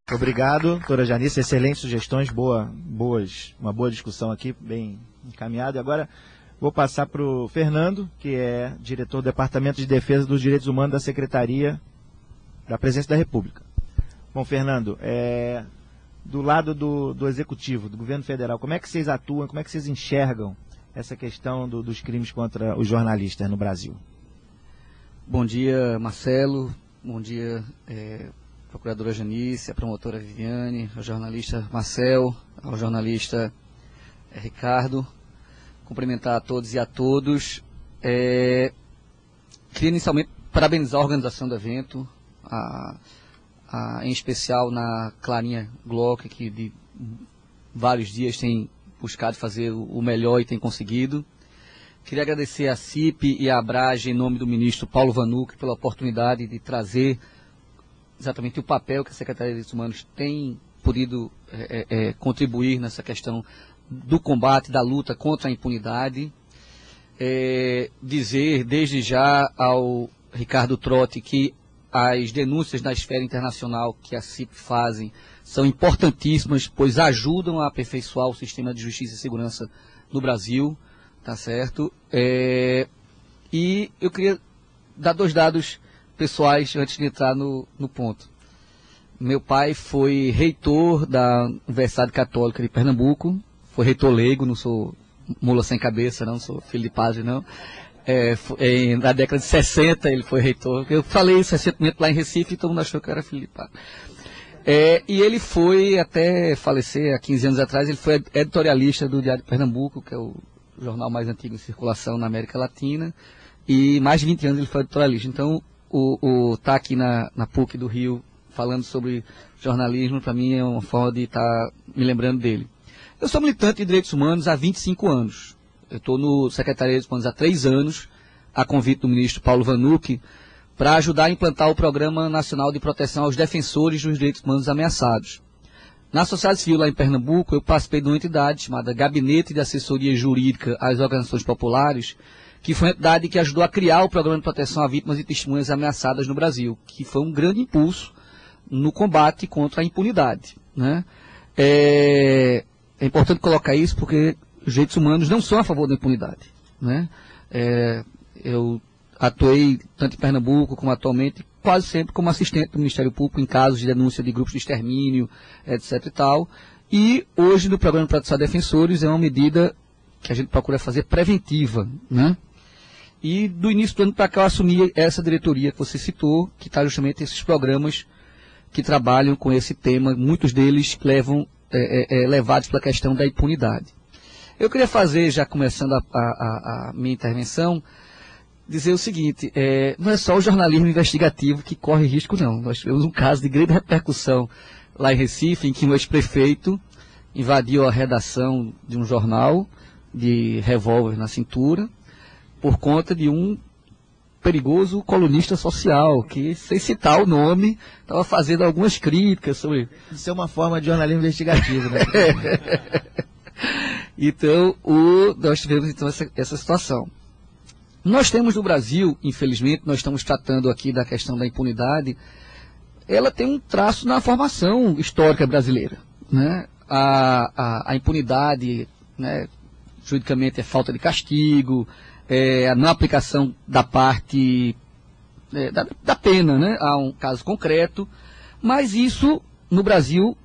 Obrigado, doutora Janice, excelentes sugestões, uma boa discussão aqui, bem encaminhada. Agora vou passar para o Fernando, que é diretor do Departamento de Defesa dos Direitos Humanos da Secretaria da Presidência da República. Bom, Fernando, do lado do Executivo, do Governo Federal, como é que vocês atuam, como é que vocês enxergam essa questão dos crimes contra os jornalistas no Brasil? Bom dia, Marcelo. Bom dia, procuradora Janice, a promotora Viviane, ao jornalista Marcel, ao jornalista Ricardo. Cumprimentar a todos e a todos. Queria inicialmente parabenizar a organização do evento, em especial na Clarinha Glock, que de vários dias tem buscado fazer o melhor e tem conseguido. Queria agradecer à CIP e à Abrage, em nome do ministro Paulo Vanuc, pela oportunidade de trazer exatamente o papel que a Secretaria de Direitos Humanos tem podido contribuir nessa questão do combate, da luta contra a impunidade. Dizer desde já ao Ricardo Trotti que as denúncias da esfera internacional que a CIP fazem são importantíssimas, pois ajudam a aperfeiçoar o sistema de justiça e segurança no Brasil, tá certo? E eu queria dar 2 dados pessoais antes de entrar no ponto. Meu pai foi reitor da Universidade Católica de Pernambuco, foi reitor leigo, não sou mula sem cabeça, não sou filho de padre, não. Na década de 60 ele foi reitor. Eu falei isso recentemente lá em Recife e todo mundo achou que eu era filho de padre. E ele foi, até falecer há 15 anos atrás, ele foi editorialista do Diário de Pernambuco, que é o jornal mais antigo em circulação na América Latina, e mais de 20 anos ele foi editorialista. Então, tá aqui na PUC do Rio falando sobre jornalismo, para mim é uma forma de estar me lembrando dele. Eu sou militante de direitos humanos há 25 anos. Eu estou no Secretaria de Direitos Humanos há 3 anos, a convite do ministro Paulo Vanuc, para ajudar a implantar o Programa Nacional de Proteção aos Defensores dos Direitos Humanos Ameaçados. Na sociedade civil lá em Pernambuco, eu participei de uma entidade chamada Gabinete de Assessoria Jurídica às Organizações Populares, que foi uma entidade que ajudou a criar o Programa de Proteção a Vítimas e Testemunhas Ameaçadas no Brasil, que foi um grande impulso no combate contra a impunidade, né? É importante colocar isso porque os direitos humanos não são a favor da impunidade, né? Eu atuei tanto em Pernambuco como atualmente, quase sempre como assistente do Ministério Público em casos de denúncia de grupos de extermínio, etc. e tal. E hoje no Programa de Proteção a Defensores é uma medida que a gente procura fazer preventiva, né? E do início do ano para cá eu assumi essa diretoria que você citou, que está justamente esses programas que trabalham com esse tema, muitos deles levados pela questão da impunidade. Eu queria fazer, já começando a minha intervenção, dizer o seguinte, não é só o jornalismo investigativo que corre risco, não. Nós tivemos um caso de grande repercussão lá em Recife, em que um ex-prefeito invadiu a redação de um jornal de revólver na cintura, por conta de um perigoso colunista social, que, sem citar o nome, estava fazendo algumas críticas sobre... Isso é uma forma de jornalismo investigativo, né? Então, nós tivemos então essa situação. Nós temos no Brasil, infelizmente, nós estamos tratando aqui da questão da impunidade, ela tem um traço na formação histórica brasileira, né? A impunidade, né, juridicamente é falta de castigo, a não aplicação da parte da pena, né, a um caso concreto, mas isso no Brasil,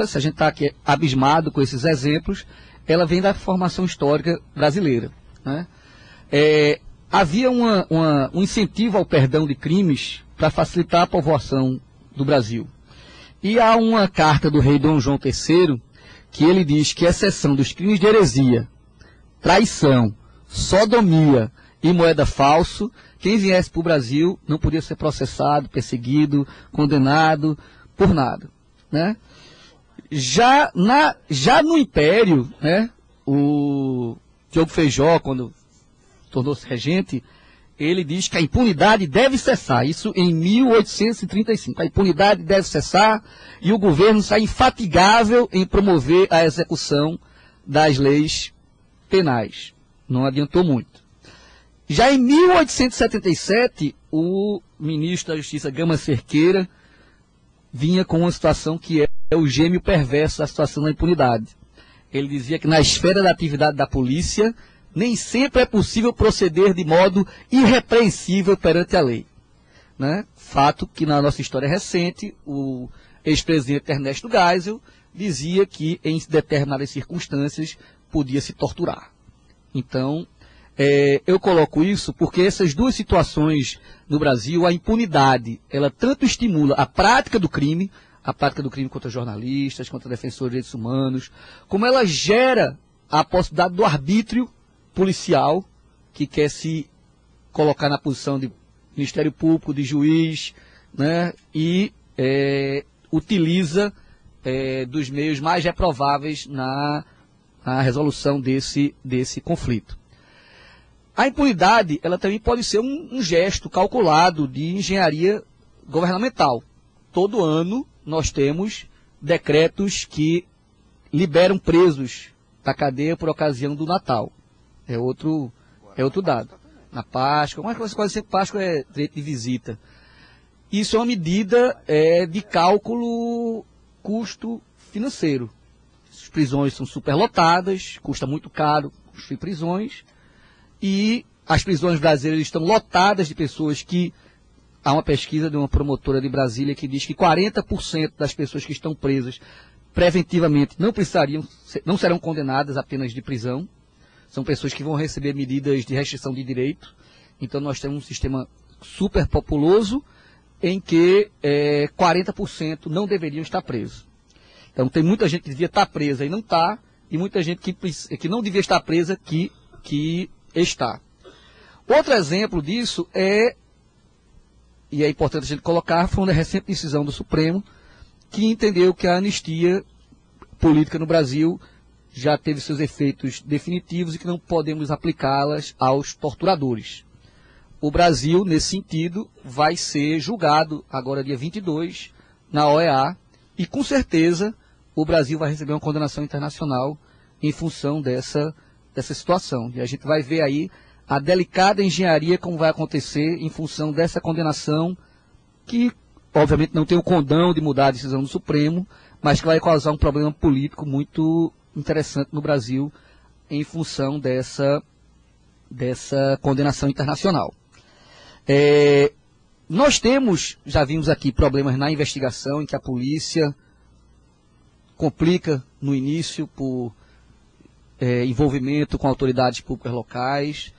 se a gente está aqui abismado com esses exemplos, ela vem da formação histórica brasileira, né? Havia um incentivo ao perdão de crimes para facilitar a povoação do Brasil. E há uma carta do rei Dom João III que ele diz que, à exceção dos crimes de heresia, traição, sodomia e moeda falso, quem viesse para o Brasil não podia ser processado, perseguido, condenado por nada, né? Já no Império, né, o Diogo Feijó, quando tornou-se regente, ele diz que a impunidade deve cessar, isso em 1835, a impunidade deve cessar e o governo está infatigável em promover a execução das leis penais. Não adiantou muito. Já em 1877, o ministro da Justiça, Gama Cerqueira, vinha com uma situação que é o gêmeo perverso da situação da impunidade. Ele dizia que na esfera da atividade da polícia, nem sempre é possível proceder de modo irrepreensível perante a lei. Né? Fato que na nossa história recente, o ex-presidente Ernesto Geisel dizia que em determinadas circunstâncias podia se torturar. Então, eu coloco isso porque essas duas situações no Brasil, a impunidade, ela tanto estimula a prática do crime contra jornalistas, contra defensores de direitos humanos, como ela gera a possibilidade do arbítrio policial, que quer se colocar na posição de Ministério Público, de juiz, né, e utiliza dos meios mais reprováveis na resolução desse conflito. A impunidade, ela também pode ser um gesto calculado de engenharia governamental. Todo ano nós temos decretos que liberam presos da cadeia por ocasião do Natal. É outro dado. Na Páscoa, mas quase sempre Páscoa é direito de visita. Isso é uma medida de cálculo custo financeiro. As prisões são superlotadas, custa muito caro construir prisões, e as prisões brasileiras estão lotadas de pessoas que... Há uma pesquisa de uma promotora de Brasília que diz que 40% das pessoas que estão presas preventivamente não serão condenadas a penas de prisão. São pessoas que vão receber medidas de restrição de direito. Então nós temos um sistema superpopuloso em que 40% não deveriam estar presos. Então tem muita gente que devia estar presa e não está, e muita gente que não devia estar presa que está. Outro exemplo disso e é importante a gente colocar, foi uma recente decisão do Supremo, que entendeu que a anistia política no Brasil já teve seus efeitos definitivos e que não podemos aplicá-las aos torturadores. O Brasil, nesse sentido, vai ser julgado agora dia 22 na OEA, e com certeza o Brasil vai receber uma condenação internacional em função dessa situação. E a gente vai ver aí a delicada engenharia como vai acontecer em função dessa condenação, que obviamente não tem o condão de mudar a decisão do Supremo, mas que vai causar um problema político muito interessante no Brasil em função dessa condenação internacional. Nós já vimos aqui problemas na investigação, em que a polícia complica no início por envolvimento com autoridades públicas locais.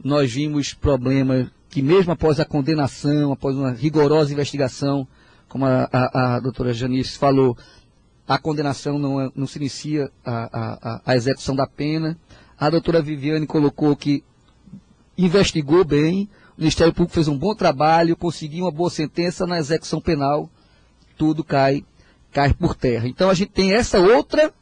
Nós vimos problemas que mesmo após a condenação, após uma rigorosa investigação, como a doutora Janice falou, a condenação não se inicia a execução da pena. A doutora Viviane colocou que investigou bem, o Ministério Público fez um bom trabalho, conseguiu uma boa sentença, na execução penal tudo cai por terra. Então a gente tem essa outra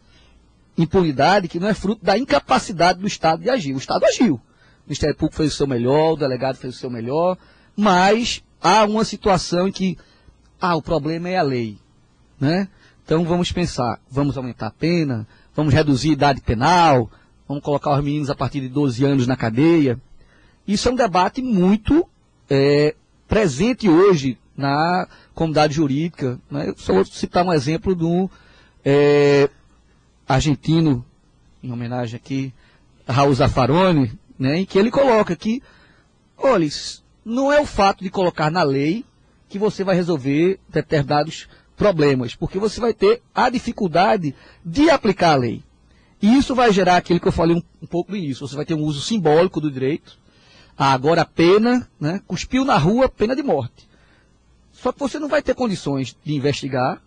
impunidade que não é fruto da incapacidade do Estado de agir. O Estado agiu. O Ministério Público fez o seu melhor, o delegado fez o seu melhor, mas há uma situação em que o problema é a lei, né? Então vamos pensar, vamos aumentar a pena, vamos reduzir a idade penal, vamos colocar os meninos a partir de 12 anos na cadeia. Isso é um debate muito presente hoje na comunidade jurídica, né? Eu só vou citar um exemplo do argentino, em homenagem aqui a Raul Zaffaroni, né, em que ele coloca que, olha, não é o fato de colocar na lei que você vai resolver determinados problemas, porque você vai ter a dificuldade de aplicar a lei. E isso vai gerar aquilo que eu falei um pouco no início, você vai ter um uso simbólico do direito. Agora a pena, né, cuspiu na rua, pena de morte. Só que você não vai ter condições de investigar,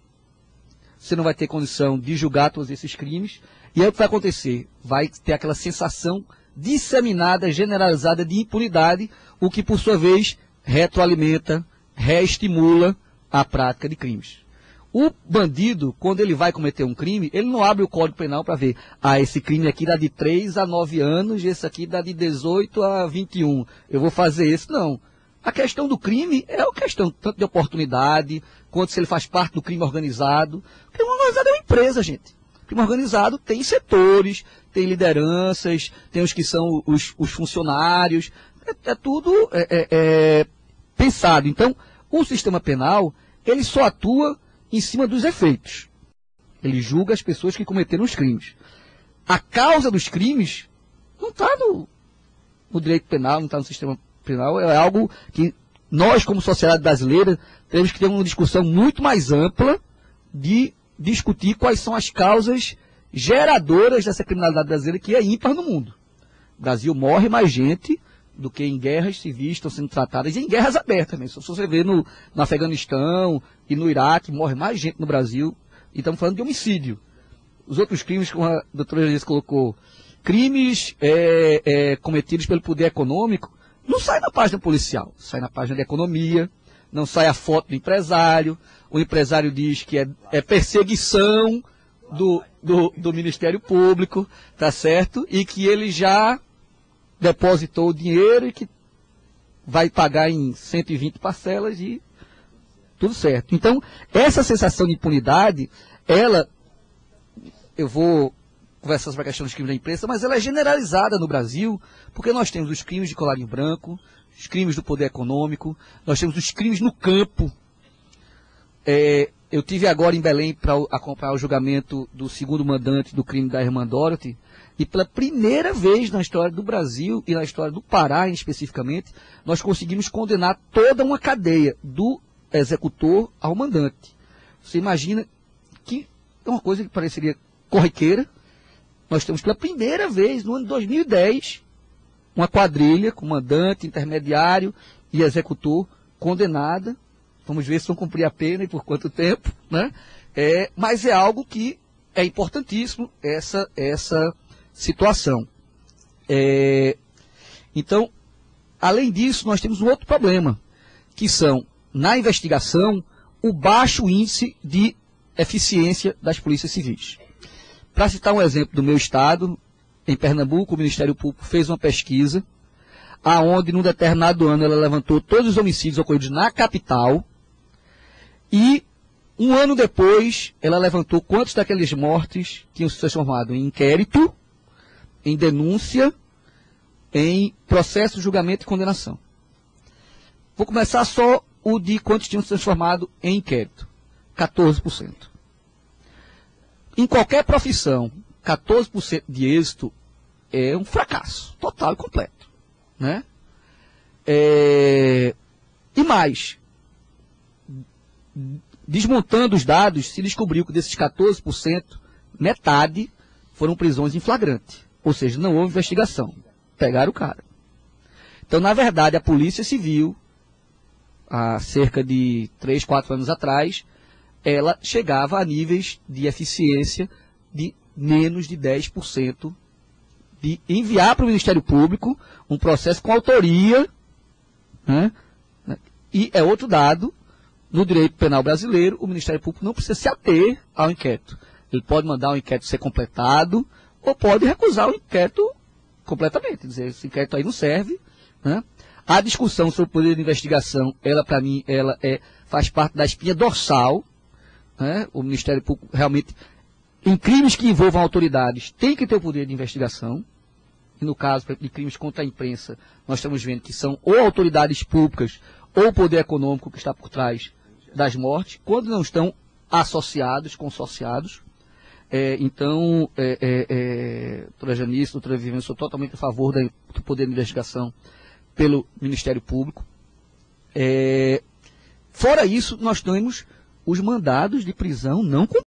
você não vai ter condição de julgar todos esses crimes, e aí o que vai acontecer? Vai ter aquela sensação disseminada, generalizada de impunidade, o que por sua vez retroalimenta, reestimula a prática de crimes. O bandido, quando ele vai cometer um crime, ele não abre o Código Penal para ver, esse crime aqui dá de 3 a 9 anos, e esse aqui dá de 18 a 21, eu vou fazer esse, não. A questão do crime é uma questão tanto de oportunidade, quanto se ele faz parte do crime organizado. O crime organizado é uma empresa, gente. O crime organizado tem setores, tem lideranças, tem os que são os funcionários, é tudo pensado. Então, o sistema penal, ele só atua em cima dos efeitos. Ele julga as pessoas que cometeram os crimes. A causa dos crimes não está no direito penal, não está no sistema penal, é algo que nós, como sociedade brasileira, temos que ter uma discussão muito mais ampla de discutir quais são as causas geradoras dessa criminalidade brasileira que é ímpar no mundo. O Brasil morre mais gente do que em guerras civis estão sendo tratadas, e em guerras abertas mesmo. Se você vê no Afeganistão e no Iraque, morre mais gente no Brasil, e estamos falando de homicídio. Os outros crimes, como a doutora Janice colocou, crimes cometidos pelo poder econômico, não sai na página policial, sai na página de economia, não sai a foto do empresário, o empresário diz que é perseguição do Ministério Público, tá certo? E que ele já depositou o dinheiro e que vai pagar em 120 parcelas e tudo certo. Então, essa sensação de impunidade, eu vou conversar sobre a questão dos crimes da imprensa, mas ela é generalizada no Brasil, porque nós temos os crimes de colarinho branco, os crimes do poder econômico, nós temos os crimes no campo. Eu tive agora em Belém para acompanhar o julgamento do segundo mandante do crime da irmã Dorothy, e pela primeira vez na história do Brasil e na história do Pará, especificamente, nós conseguimos condenar toda uma cadeia, do executor ao mandante. Você imagina que é uma coisa que pareceria corriqueira. Nós temos pela primeira vez, no ano de 2010, uma quadrilha com mandante, intermediário e executor condenada. Vamos ver se vão cumprir a pena e por quanto tempo, né? Mas é algo que é importantíssimo, essa situação. Então, além disso, nós temos um outro problema, que são, na investigação, o baixo índice de eficiência das polícias civis. Para citar um exemplo do meu estado, em Pernambuco, o Ministério Público fez uma pesquisa, aonde, num determinado ano, ela levantou todos os homicídios ocorridos na capital, e um ano depois, ela levantou quantos daqueles mortes tinham se transformado em inquérito, em denúncia, em processo, julgamento e condenação. Vou começar só o de quantos tinham se transformado em inquérito. 14%. Em qualquer profissão, 14% de êxito é um fracasso total e completo, né? E mais, desmontando os dados, se descobriu que desses 14%, metade foram prisões em flagrante. Ou seja, não houve investigação. Pegaram o cara. Então, na verdade, a Polícia Civil, há cerca de 3, 4 anos atrás, ela chegava a níveis de eficiência de menos de 10%, de enviar para o Ministério Público um processo com autoria, né? E é outro dado, no direito penal brasileiro, o Ministério Público não precisa se ater ao inquérito. Ele pode mandar o inquérito ser completado, ou pode recusar o inquérito completamente, dizer, esse inquérito aí não serve, né? A discussão sobre o poder de investigação, ela, para mim, faz parte da espinha dorsal, né? O Ministério Público realmente, em crimes que envolvam autoridades, tem que ter o poder de investigação. E no caso de crimes contra a imprensa, nós estamos vendo que são ou autoridades públicas ou o poder econômico que está por trás das mortes, quando não estão associados, consorciados. Então, doutora Janice, doutora Viviane, sou totalmente a favor do poder de investigação pelo Ministério Público. Fora isso, nós temos os mandados de prisão não cumpridos.